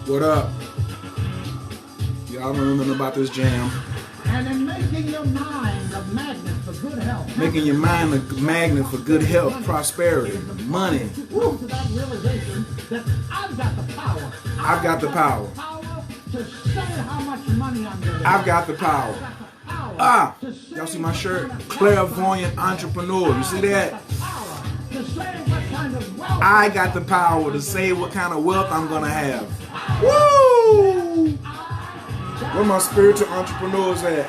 What up? Y'all know nothing about this jam. And in making your mind a magnet for good health. Making your mind a magnet for good health, prosperity, money. Come to that realization that I've got the power. I've got the power. To say how much money I'm going to I've got the power. Ah, y'all see my shirt? Clairvoyant entrepreneur. You see that? I got the power to say what kind of wealth I'm gonna have. Woo! Where my spiritual entrepreneurs at?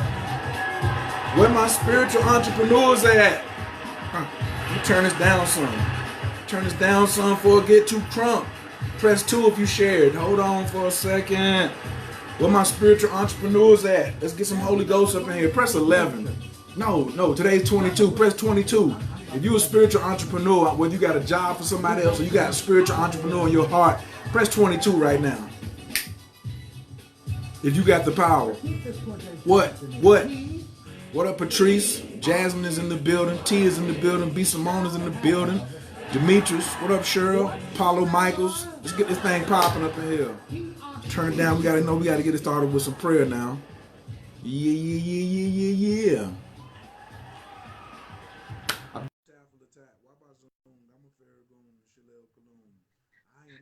Where my spiritual entrepreneurs at? You turn this down some. Turn this down some before it get too crunk. Press 2 if you shared. Hold on for a second. Where my spiritual entrepreneurs at? Let's get some Holy Ghost up in here. Press 11. No, today's 22. Press 22. If you're a spiritual entrepreneur, whether you got a job for somebody else or you got a spiritual entrepreneur in your heart, press 22 right now. If you got the power. What? What up, Patrice? Jasmine is in the building. T is in the building. B. Simone is in the building. Demetrius. What up, Cheryl? Paulo Michaels. Let's get this thing popping up in here. Turn it down. We gotta get it started with some prayer now. Yeah.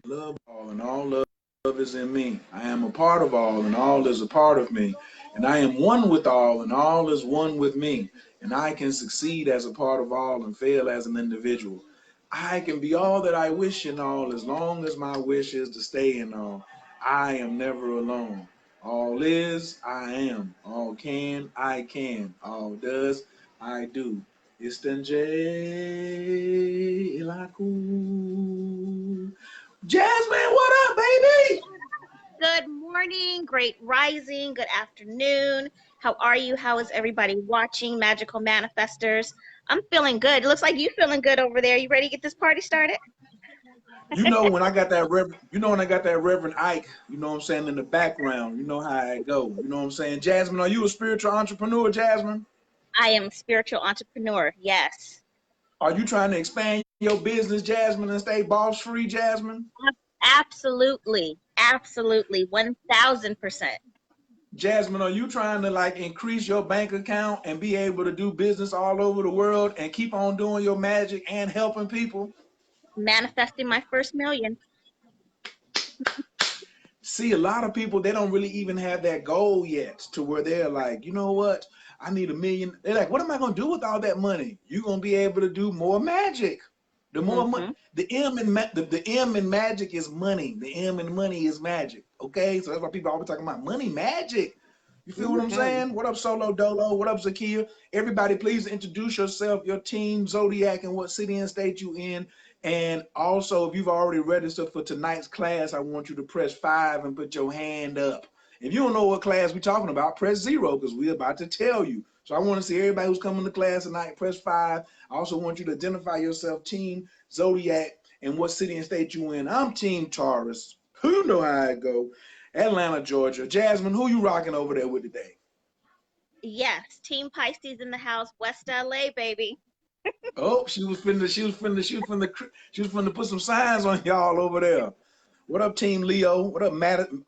Love all and all love is in me. I am a part of all and all is a part of me. And I am one with all and all is one with me. And I can succeed as a part of all and fail as an individual. I can be all that I wish in all as long as my wish is to stay in all. I am never alone. All is, I am. All can, I can. All does, I do. Istanjay ilaku. Jasmine, what up, baby? Good morning, great rising, good afternoon. How are you? How is everybody watching Magical Manifestors? I'm feeling good. It looks like you're feeling good over there. You ready to get this party started? You know when I got that Reverend Ike, you know what I'm saying, in the background, you know how I go. You know what I'm saying? Jasmine, are you a spiritual entrepreneur, Jasmine? I am a spiritual entrepreneur, yes. Are you trying to expand your business, Jasmine, and stay boss free, Jasmine? Absolutely. 1000%. Jasmine, are you trying to like increase your bank account and be able to do business all over the world and keep on doing your magic and helping people? Manifesting my first million. See, a lot of people, they don't really even have that goal yet to where they're like, you know what? I need $1 million. They're like, what am I going to do with all that money? You're going to be able to do more magic. The more money, the M in magic is money. The M in money is magic. Okay, so that's why people always talking about money magic. You feel what I'm saying? What up, Solo Dolo? What up, Zakia? Everybody, please introduce yourself, your team, Zodiac, and what city and state you in. And also, if you've already registered for tonight's class, I want you to press 5 and put your hand up. If you don't know what class we're talking about, press 0 because we're about to tell you. So I want to see everybody who's coming to class tonight, press 5. I also want you to identify yourself, Team Zodiac, and what city and state you in. I'm Team Taurus. Who you know how I go? Atlanta, Georgia. Jasmine, who you rocking over there with today? Yes, Team Pisces in the house, West LA, baby. Oh, she was finna put some signs on y'all over there. What up, Team Leo? What up,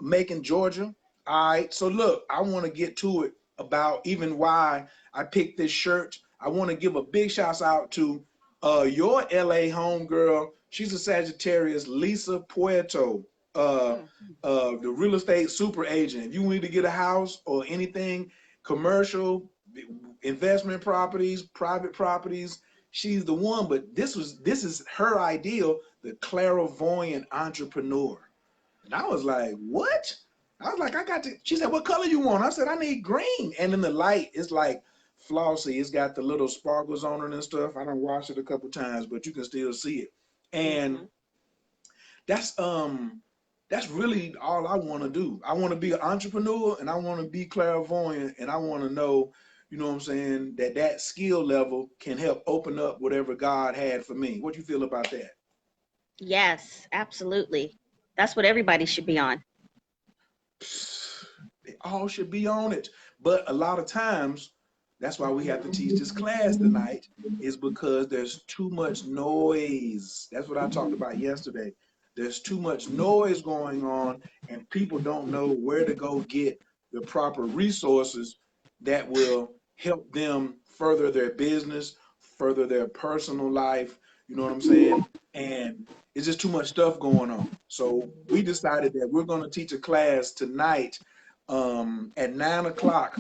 Macon, Georgia? All right, so look, I want to get to it about even why I picked this shirt. I want to give a big shout out to your LA homegirl. She's a Sagittarius, Lisa Puerto, the real estate super agent. If you need to get a house or anything, commercial, investment properties, private properties, she's the one. But this is her ideal, the clairvoyant entrepreneur. And I was like, what? I was like, she said, what color you want? I said, I need green. And in the light, it's like flossy. It's got the little sparkles on it and stuff. I done washed it a couple times, but you can still see it. And that's really all I want to do. I want to be an entrepreneur and I want to be clairvoyant and I want to know, you know what I'm saying, that skill level can help open up whatever God had for me. What do you feel about that? Yes, absolutely. That's what everybody should be on. They all should be on it. But a lot of times, that's why we have to teach this class tonight, is because there's too much noise. That's what I talked about yesterday. There's too much noise going on, and people don't know where to go get the proper resources that will help them further their business, further their personal life. You know what I'm saying? And it's just too much stuff going on. So we decided that we're going to teach a class tonight at 9 o'clock.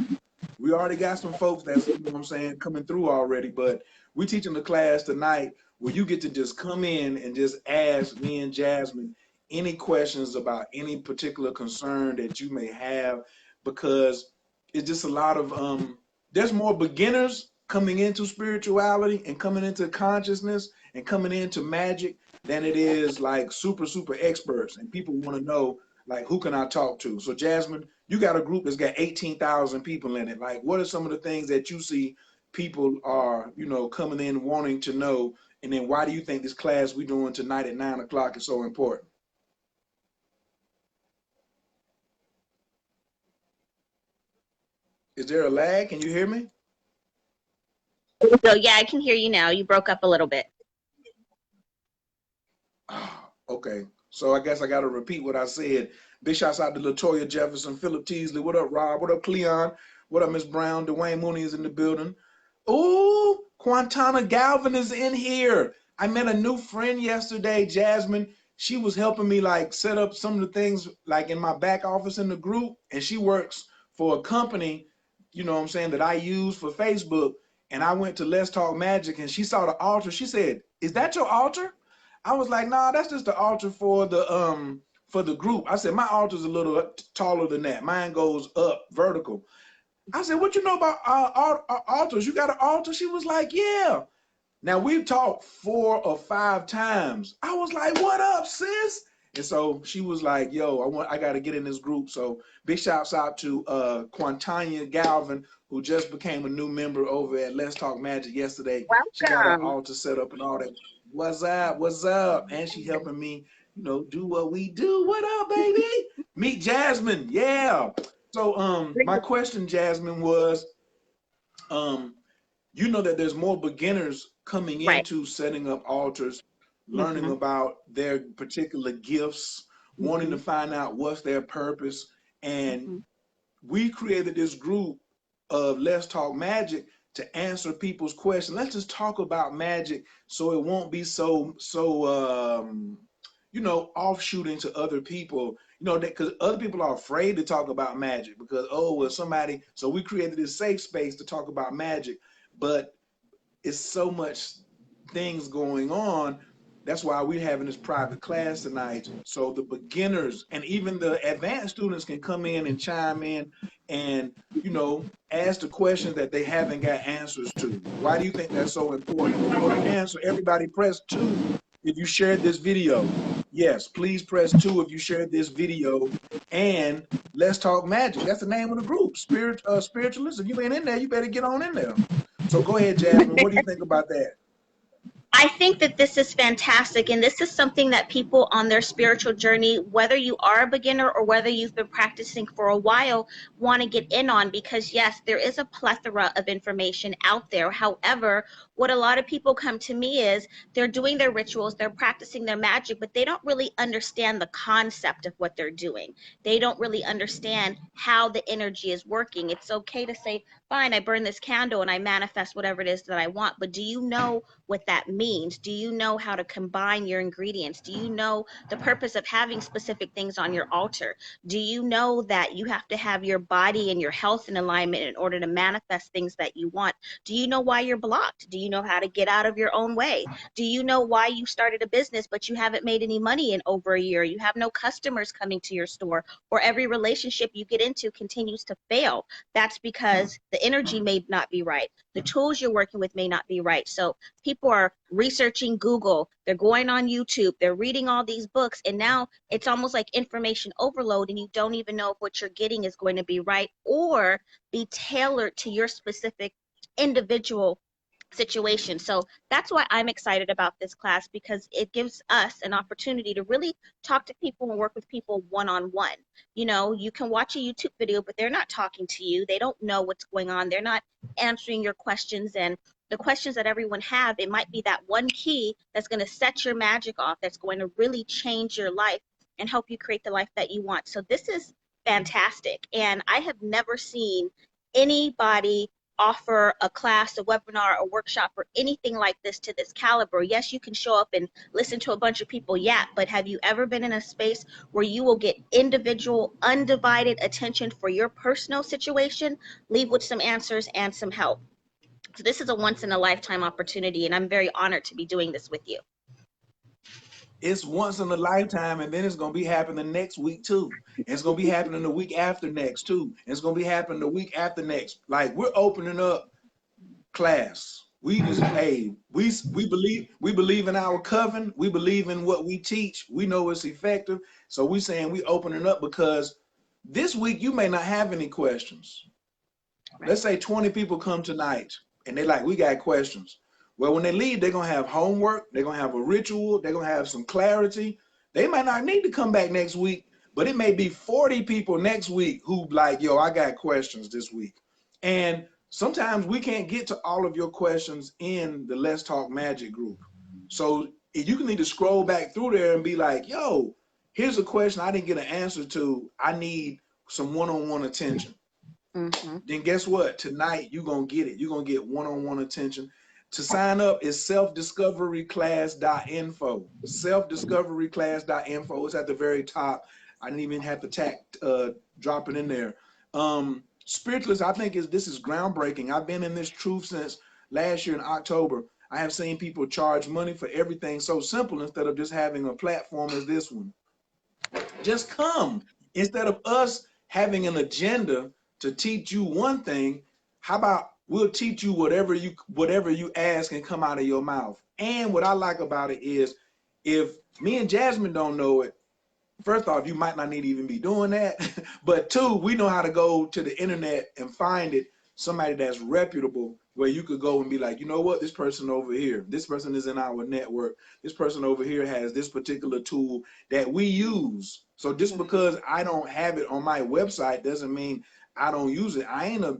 We already got some folks that's, you know what I'm saying, coming through already, but we're teaching the class tonight where you get to just come in and just ask me and Jasmine any questions about any particular concern that you may have, because it's just a lot of, there's more beginners coming into spirituality and coming into consciousness and coming into magic than it is like super, super experts. And people want to know, like, who can I talk to? So Jasmine, you got a group that's got 18,000 people in it. Like, what are some of the things that you see people are, you know, coming in wanting to know? And then why do you think this class we're doing tonight at 9 o'clock is so important? Is there a lag? Can you hear me? So yeah, I can hear you now. You broke up a little bit. Okay, so I guess I got to repeat what I said. Big shouts out to Latoya Jefferson, Philip Teasley. What up, Rob? What up, Cleon? What up, Miss Brown? Dwayne Mooney is in the building. Ooh, Quantana Galvin is in here. I met a new friend yesterday, Jasmine. She was helping me like set up some of the things like in my back office in the group, and she works for a company, you know what I'm saying, that I use for Facebook. And I went to Let's Talk Magic, and she saw the altar. She said, "Is that your altar?" I was like, "Nah, that's just the altar for the group." I said, "My altar's a little taller than that. Mine goes up vertical." I said, "What you know about altars? You got an altar?" She was like, "Yeah." Now we've talked 4 or 5 times. I was like, "What up, sis?" And so she was like, "Yo, I got to get in this group." So big shouts out to Quantania Galvin, who just became a new member over at Let's Talk Magic yesterday. She got her Welcome. altar set up and all that. What's up? What's up? And she helping me, you know, do what we do. What up, baby? Meet Jasmine. Yeah. So my question, Jasmine, was you know that there's more beginners coming Right. into setting up altars, learning Mm-hmm. about their particular gifts, wanting Mm-hmm. to find out what's their purpose. And Mm-hmm. we created this group of Let's Talk Magic to answer people's questions. Let's just talk about magic so it won't be you know, offshooting to other people, you know, that because other people are afraid to talk about magic because, oh, well, somebody, so we created this safe space to talk about magic, but it's so much things going on. That's why we're having this private class tonight. So the beginners and even the advanced students can come in and chime in and, you know, ask the questions that they haven't got answers to. Why do you think that's so important? And for the answer, everybody press 2 if you shared this video. Yes, please press 2 if you shared this video. And Let's Talk Magic. That's the name of the group. Spiritualists. If you ain't in there, you better get on in there. So go ahead, Jasmine. What do you think about that? I think that this is fantastic, and this is something that people on their spiritual journey, whether you are a beginner or whether you've been practicing for a while, want to get in on, because yes, there is a plethora of information out there. However, what a lot of people come to me is they're doing their rituals, they're practicing their magic, but they don't really understand the concept of what they're doing. They don't really understand how the energy is working. It's okay to say, fine, I burn this candle and I manifest whatever it is that I want, but do you know what that means? Do you know how to combine your ingredients? Do you know the purpose of having specific things on your altar? Do you know that you have to have your body and your health in alignment in order to manifest things that you want? Do you know why you're blocked? Do you know how to get out of your own way? Do you know why you started a business but you haven't made any money in over a year? You have no customers coming to your store, or every relationship you get into continues to fail. That's because the energy may not be right. The tools you're working with may not be right. So people are researching Google, they're going on YouTube, they're reading all these books, and now it's almost like information overload, and you don't even know if what you're getting is going to be right or be tailored to your specific individual situation. So that's why I'm excited about this class, because it gives us an opportunity to really talk to people and work with people one-on-one. You know, you can watch a YouTube video, but they're not talking to you. They don't know what's going on. They're not answering your questions and the questions that everyone have, it might be that one key that's going to set your magic off, that's going to really change your life and help you create the life that you want. So this is fantastic. And I have never seen anybody offer a class, a webinar, a workshop, or anything like this to this caliber. Yes, you can show up and listen to a bunch of people yap, but have you ever been in a space where you will get individual, undivided attention for your personal situation, leave with some answers and some help? So this is a once in a lifetime opportunity, and I'm very honored to be doing this with you. It's once in a lifetime, and then it's gonna be happening next week too. And it's gonna be happening the week after next too. And it's gonna be happening the week after next. Like, we're opening up class. We just, hey, we believe in our coven. We believe in what we teach. We know it's effective. So we saying we opening up because this week you may not have any questions. Right. Let's say 20 people come tonight and they're like, we got questions. Well, when they leave, they're going to have homework. They're going to have a ritual. They're going to have some clarity. They might not need to come back next week, but it may be 40 people next week who like, yo, I got questions this week. And sometimes we can't get to all of your questions in the Let's Talk Magic group. So you can need to scroll back through there and be like, yo, here's a question I didn't get an answer to. I need some one-on-one attention. Mm-hmm. Then guess what? Tonight, you're going to get it. You're going to get one-on-one attention. To sign up is selfdiscoveryclass.info. Selfdiscoveryclass.info. It's at the very top. I didn't even have to drop it in there. Spiritualist, I think this is groundbreaking. I've been in this truth since last year in October. I have seen people charge money for everything so simple instead of just having a platform as this one. Just come. Instead of us having an agenda to teach you one thing, how about we'll teach you whatever you ask and come out of your mouth. And what I like about it is, if me and Jasmine don't know it, first off, you might not need to even be doing that. But two, we know how to go to the internet and find it, somebody that's reputable, where you could go and be like, you know what, this person over here, this person is in our network, this person over here has this particular tool that we use. So just because I don't have it on my website doesn't mean I don't use it. I ain't a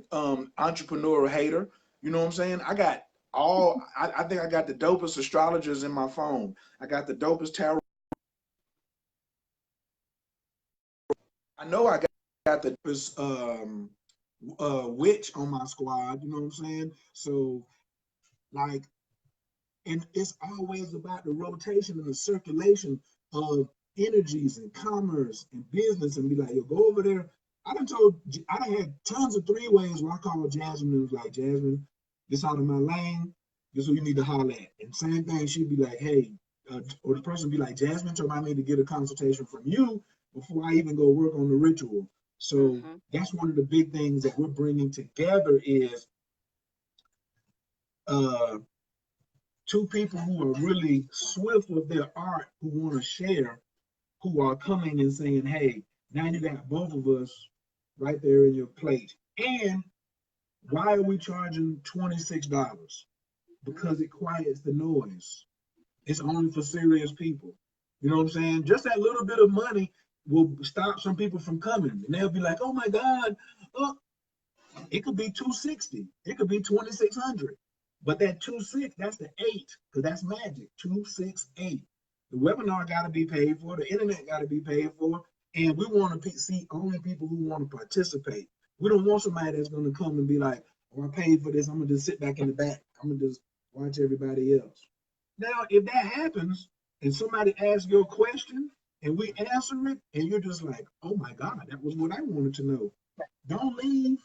entrepreneurial hater. You know what I'm saying? I got I think I got the dopest astrologers in my phone. I got the dopest tarot. I know I got the dopest witch on my squad. You know what I'm saying? So, like, and it's always about the rotation and the circulation of energies and commerce and business, and be like, yo, go over there. I done had tons of three-ways where I called Jasmine and was like, Jasmine, this out of my lane, this is what you need to holler at. And same thing, she'd be like, hey, or the person would be like, Jasmine told me I need to get a consultation from you before I even go work on the ritual. So that's one of the big things that we're bringing together is two people who are really swift with their art, who want to share, who are coming and saying, hey, now you got both of us right there in your plate. And why are we charging $26? Because it quiets the noise. It's only for serious people. You know what I'm saying? Just that little bit of money will stop some people from coming. And they'll be like, oh my God, it could be $260. It could be $2,600. But that 2.6, that's the 8, because that's magic. 268. The webinar got to be paid for. The internet got to be paid for. And we want to see only people who want to participate. We don't want somebody that's going to come and be like, oh, I paid for this. I'm going to just sit back in the back. I'm going to just watch everybody else. Now, if that happens and somebody asks your question and we answer it and you're just like, oh my God, that was what I wanted to know. Don't leave.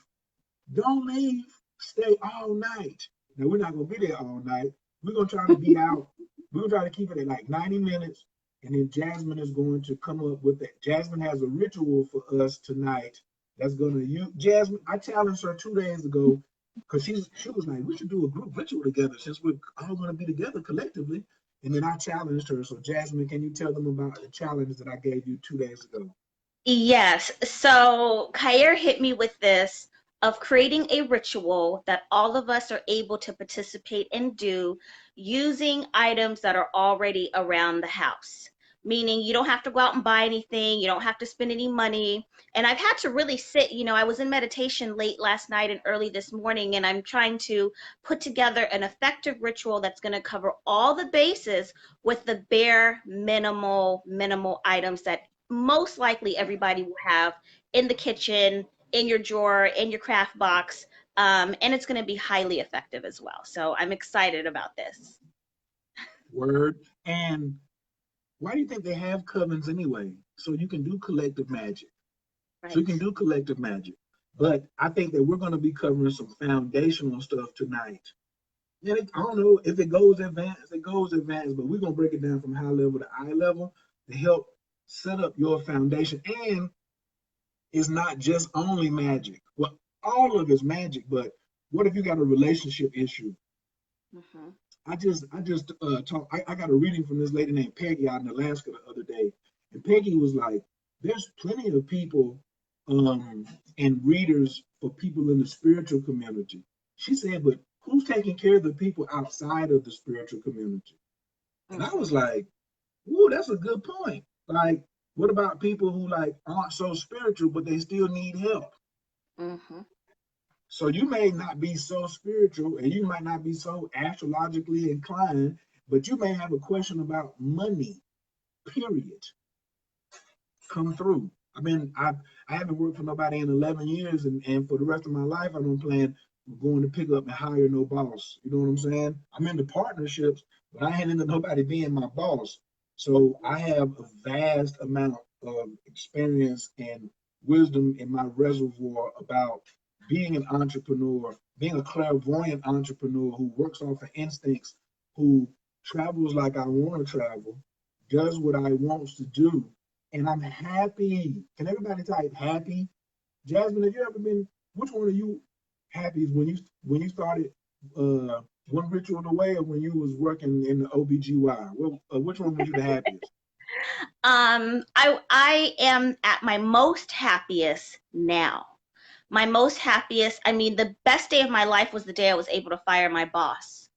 Don't leave. Stay all night. Now, we're not going to be there all night. We're going to try to be out. We're going to try to keep it at like 90 minutes. And then Jasmine is going to come up with that. Jasmine has a ritual for us tonight that's going to use. Jasmine, I challenged her 2 days ago because she was like, we should do a group ritual together since we're all going to be together collectively. And then I challenged her. So Jasmine, can you tell them about the challenge that I gave you 2 days ago? Yes. So Kyer hit me with this of creating a ritual that all of us are able to participate and do using items that are already around the house. meaning you don't have to go out and buy anything, you don't have to spend any money. And I've had to really sit, I was in meditation late last night and early this morning, and I'm trying to put together an effective ritual that's going to cover all the bases with the bare minimal items that most likely everybody will have in the kitchen, in your drawer, in your craft box. And it's going to be highly effective as well. So I'm excited about this. Word. And why do you think they have covens anyway? So you can do collective magic. So you Right. can do collective magic. But I think that we're going to be covering some foundational stuff tonight. And I don't know if it goes advanced, but we're going to break it down from high level to eye level to help set up your foundation. And it's not just only magic. Well, all of it's magic, but what if you got a relationship issue? Mm-hmm. I just talked. I got a reading from this lady named Peggy out in Alaska the other day, and Peggy was like, "There's plenty of people, and readers for people in the spiritual community." She said, "But who's taking care of the people outside of the spiritual community?" And I Mm-hmm. was like, "Ooh, that's a good point. Like, what about people who like aren't so spiritual, but they still need help?" Mm-hmm. So you may not be so spiritual and you might not be so astrologically inclined, but you may have a question about money, period. Come through. I haven't worked for nobody in 11 years, and for the rest of my life, I don't plan on going to pick up and hire no boss. You know what I'm saying? I'm into partnerships, but I ain't into nobody being my boss. So I have a vast amount of experience and wisdom in my reservoir about being an entrepreneur, being a clairvoyant entrepreneur who works off of instincts, who travels like I want to travel, does what I wants to do, and I'm happy. Can everybody type happy? Jasmine, have you ever been? Which one are you happy? When you started one ritual away, or when you was working in the OBGY? Well, which one was you the happiest? I am at my most happiest now. My most happiest, I mean, the best day of my life was the day I was able to fire my boss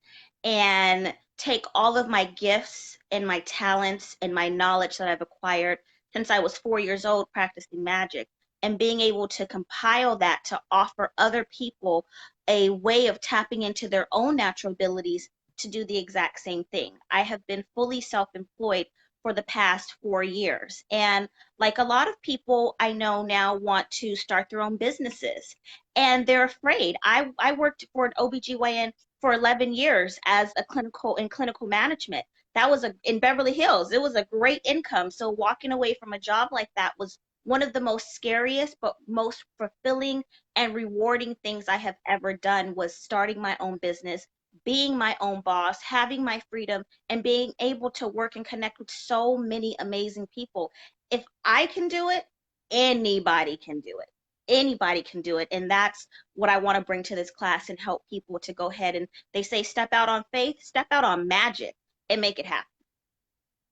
and take all of my gifts and my talents and my knowledge that I've acquired since I was 4 years old practicing magic, and being able to compile that to offer other people a way of tapping into their own natural abilities to do the exact same thing. I have been fully self-employed for the past 4 years. And like a lot of people I know now want to start their own businesses and they're afraid. I worked for an OBGYN for 11 years as a clinical management. That was in Beverly Hills. It was a great income. So walking away from a job like that was one of the most scariest but most fulfilling and rewarding things I have ever done was starting my own business, being my own boss, having my freedom, and being able to work and connect with so many amazing people. If I can do it, anybody can do it. Anybody can do it. And that's what I want to bring to this class and help people to go ahead and they say step out on faith, step out on magic and make it happen.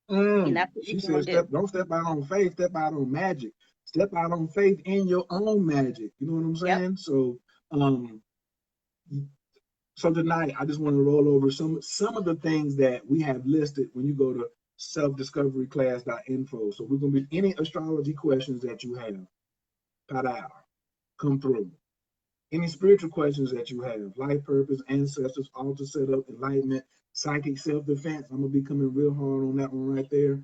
And that's what She we're said, going to do. don't step out on faith, step out on magic. Step out on faith in your own magic. You know what I'm Yep. saying? Um, So tonight, I just want to roll over some of the things that we have listed when you go to selfdiscoveryclass.info. So we're going to be any astrology questions that you have, pada, come through. Any spiritual questions that you have, life purpose, ancestors, altar setup, enlightenment, psychic self-defense. I'm going to be coming real hard on that one right there.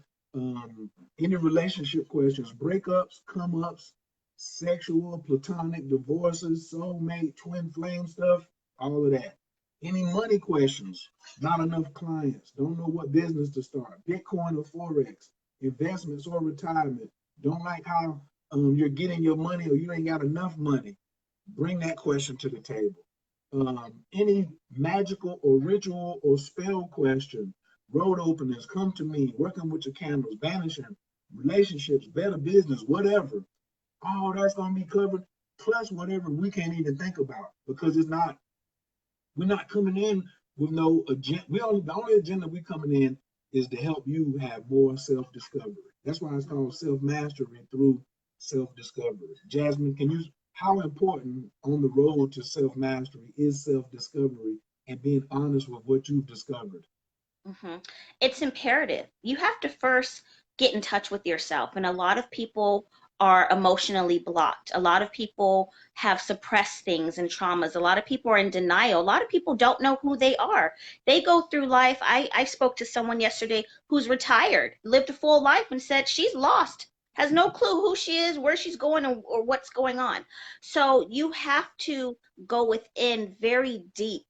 Any relationship questions, breakups, come-ups, sexual, platonic, divorces, soulmate, twin flame stuff, all of that. Any money questions, not enough clients, don't know what business to start, Bitcoin or Forex, investments or retirement, don't like how you're getting your money or you ain't got enough money, bring that question to the table. Any magical or ritual or spell question, road openings, come to me, working with your candles, vanishing, relationships, better business, whatever. All that's going to be covered, plus whatever we can't even think about because we're not coming in with no agenda. The only agenda we coming in is to help you have more self-discovery. That's why it's called self-mastery through self-discovery. Jasmine, how important on the road to self-mastery is self-discovery and being honest with what you've discovered? It's imperative. You have to first get in touch with yourself. And a lot of people are emotionally blocked. A lot of people have suppressed things and traumas. A lot of people are in denial. A lot of people don't know who they are. They go through life. I spoke to someone yesterday who's retired, lived a full life, and said she's lost, has no clue who she is, where she's going, or what's going on. So you have to go within very deep.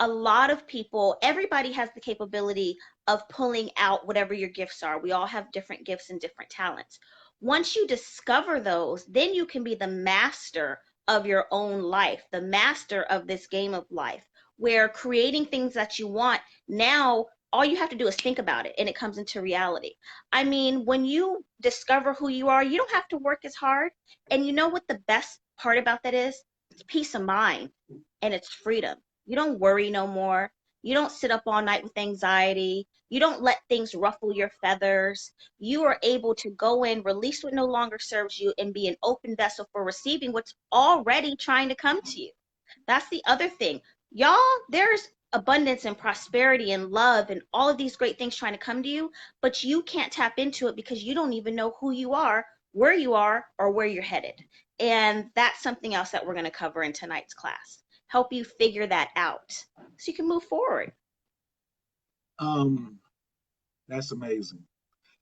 A lot of people, everybody has the capability of pulling out whatever your gifts are. We all have different gifts and different talents. Once you discover those, then you can be the master of your own life, the master of this game of life, where creating things that you want, now all you have to do is think about it and it comes into reality. I mean, when you discover who you are, you don't have to work as hard. And you know what the best part about that is? It's peace of mind and it's freedom. You don't worry no more. You don't sit up all night with anxiety. You don't let things ruffle your feathers. You are able to go in, release what no longer serves you, and be an open vessel for receiving what's already trying to come to you. That's the other thing. Y'all, there's abundance and prosperity and love and all of these great things trying to come to you, but you can't tap into it because you don't even know who you are, or where you're headed. And that's something else that we're going to cover in tonight's class. Help you figure that out so you can move forward. That's amazing.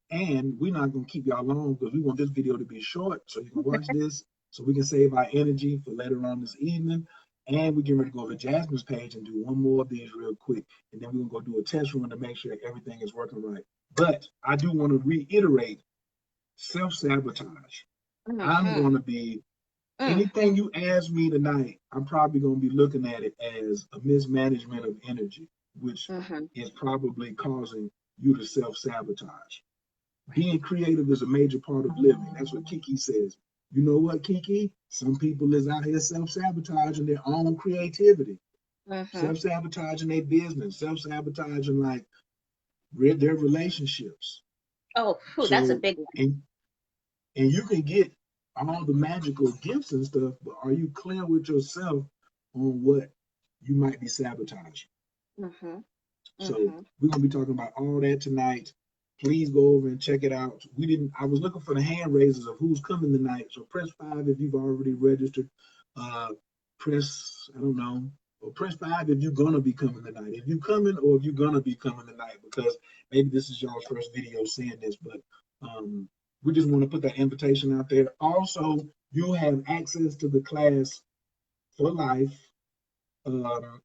And we're not going to keep y'all long because we want this video to be short so you can watch this so we can save our energy for later on this evening. And we're getting ready to go to Jasmine's page and do one more of these real quick. And then we're going to go do a test run to make sure everything is working right. But I do want to reiterate self-sabotage. I'm going to be, anything you ask me tonight, I'm probably going to be looking at it as a mismanagement of energy, which is probably causing you to self-sabotage. Being creative is a major part of living. That's what Kiki says. You know what, Kiki? Some people is out here self-sabotaging their own creativity, self-sabotaging their business, self-sabotaging like their relationships. Oh, that's a big one. And you can get all the magical gifts and stuff, but are you clear with yourself on what you might be sabotaging? So we're gonna be talking about all that tonight. Please go over and check it out. I was looking for the hand raisers of who's coming tonight. So press 5 if you've already registered. Press, I don't know, or press 5 if you're gonna be coming tonight. If you're coming or if you're gonna be coming tonight, because maybe this is y'all's first video seeing this, but we just want to put that invitation out there. Also, you'll have access to the class for life.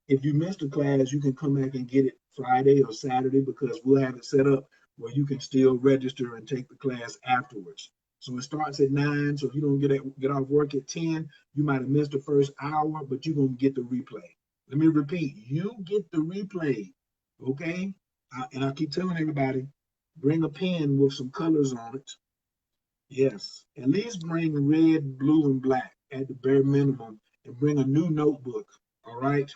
If you missed a class, you can come back and get it Friday or Saturday because we'll have it set up where you can still register and take the class afterwards. So it starts at 9. So if you don't get off work at 10, you might have missed the first hour, but you're going to get the replay. Let me repeat, you get the replay, okay? And I keep telling everybody, bring a pen with some colors on it. Yes, at least bring red, blue, and black at the bare minimum, and bring a new notebook, all right?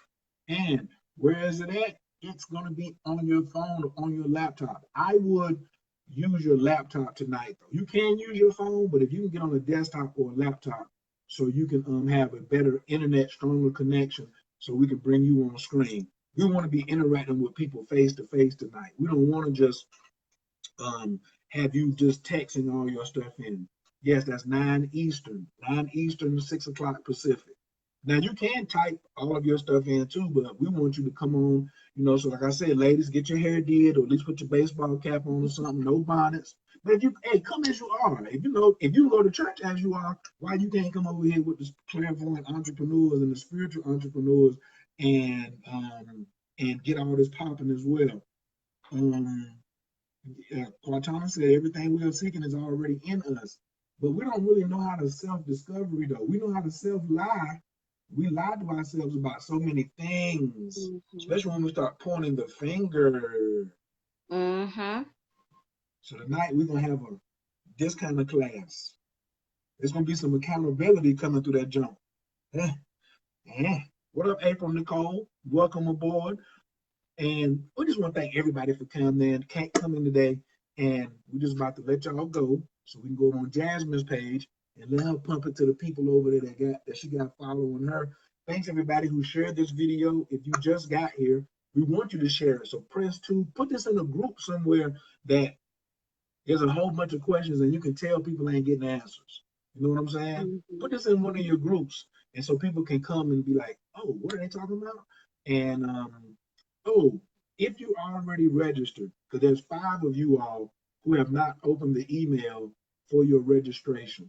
And where is it at? It's going to be on your phone or on your laptop. I would use your laptop tonight, though. You can use your phone, but if you can get on a desktop or a laptop so you can have a better internet, stronger connection so we can bring you on screen. We want to be interacting with people face to face tonight. We don't want to just have you just texting all your stuff in. Yes, that's 9 Eastern, 6 o'clock Pacific. Now you can type all of your stuff in too, but we want you to come on, so like I said, ladies, get your hair did, or at least put your baseball cap on or something, no bonnets. But if you, come as you are. If you go to church as you are, why you can't come over here with the clairvoyant entrepreneurs and the spiritual entrepreneurs and get all this popping as well. Cortana said everything we are seeking is already in us, but we don't really know how to self-discovery though. We know how to self-lie. We lie to ourselves about so many things, especially when we start pointing the finger. So tonight we're gonna have this kind of class. There's gonna be some accountability coming through that jump. What up, April Nicole? Welcome aboard. And we just want to thank everybody for coming in. Can't come in today, and we're just about to let y'all go so we can go on Jasmine's page and let her pump it to the people over there that she got following her. Thanks everybody who shared this video. If you just got here, we want you to share it. So press 2, put this in a group somewhere that There's a whole bunch of questions, and you can tell people ain't getting answers. You know what I'm saying? Mhm. Put this in one of your groups, and so people can come and be like, "Oh, what are they talking about?" And oh, if you already registered, because there's 5 of you all who have not opened the email for your registration.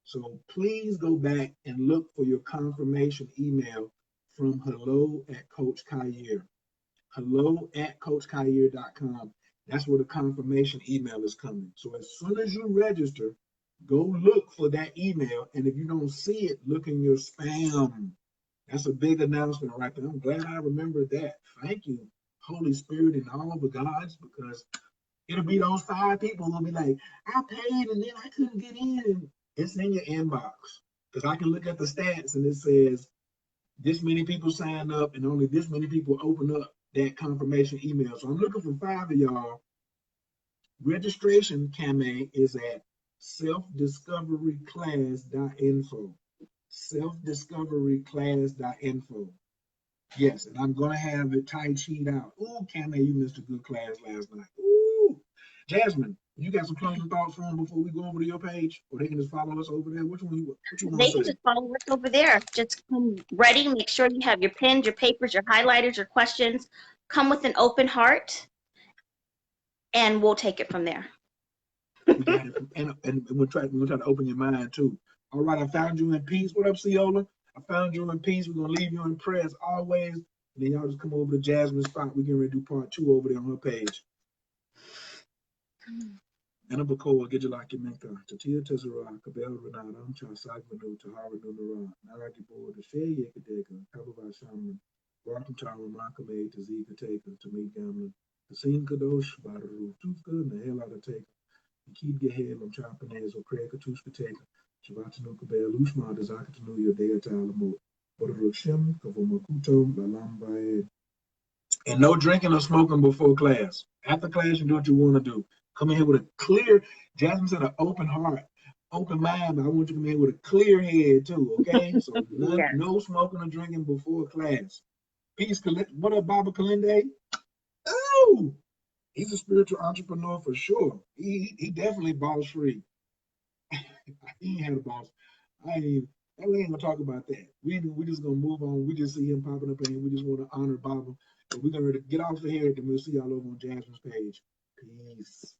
So please go back and look for your confirmation email from hello at Coach Khayr. Hello at CoachKhayr.com. That's where the confirmation email is coming. So as soon as you register, go look for that email. And if you don't see it, look in your spam. That's a big announcement right there. I'm glad I remembered that. Thank you, Holy Spirit and all the gods, because it'll be those 5 people who'll be like, I paid and then I couldn't get in. It's in your inbox. Because I can look at the stats and it says this many people signed up and only this many people open up that confirmation email. So I'm looking for 5 of y'all. Registration, Kame, is at selfdiscoveryclass.info. Selfdiscoveryclass.info. Yes, and I'm gonna have it Tai Chi'd out. Ooh, Kame, you missed a good class last night. Ooh, Jasmine, you got some closing thoughts for them before we go over to your page, or they can just follow us over there. What you want They to can say? just follow us over there. Just come ready. Make sure you have your pens, your papers, your highlighters, your questions. Come with an open heart, and we'll take it from there. We got it, and we'll try to open your mind too. All right, I found you in peace. What up, Ciola? I found you in peace. We're gonna leave you in prayer as always. And then y'all just come over to Jasmine's spot. We're getting ready to do part 2 over there on her page. Anabakoa, Gidjalaki Menka, Tatia Tezera, Kabel Renata, Chasagmanu, Tahara Nunara, Naraki Board, the Shay Yakadeka, Kababa Shaman, Barton Tower, Makame, Tazika Taker, Tamid Gamlin, the Scene Kadosh, Badaru, Tufka, Nahela Taker, Keep Gahel, Chapanez, or Craig Katuska Taker, Shavatanu Kabel, Ushma, Dazakatanu, your Dea Talamo, Bodarushim, Kavomakuto, Lalambae. And no drinking or smoking before class. After class, you do what you want to do. Come in here with a clear, Jasmine said, an open heart, open mind, but I want you to come in here with a clear head too, okay? So Yes. no smoking or drinking before class. Peace, what up, Baba Kalinde? Oh, he's a spiritual entrepreneur for sure. He definitely boss free. He ain't had a boss. I ain't even, we ain't gonna talk about that. We just gonna move on. We just see him popping up and we just want to honor Baba. But we're gonna get off of here and we'll see y'all over on Jasmine's page. Peace.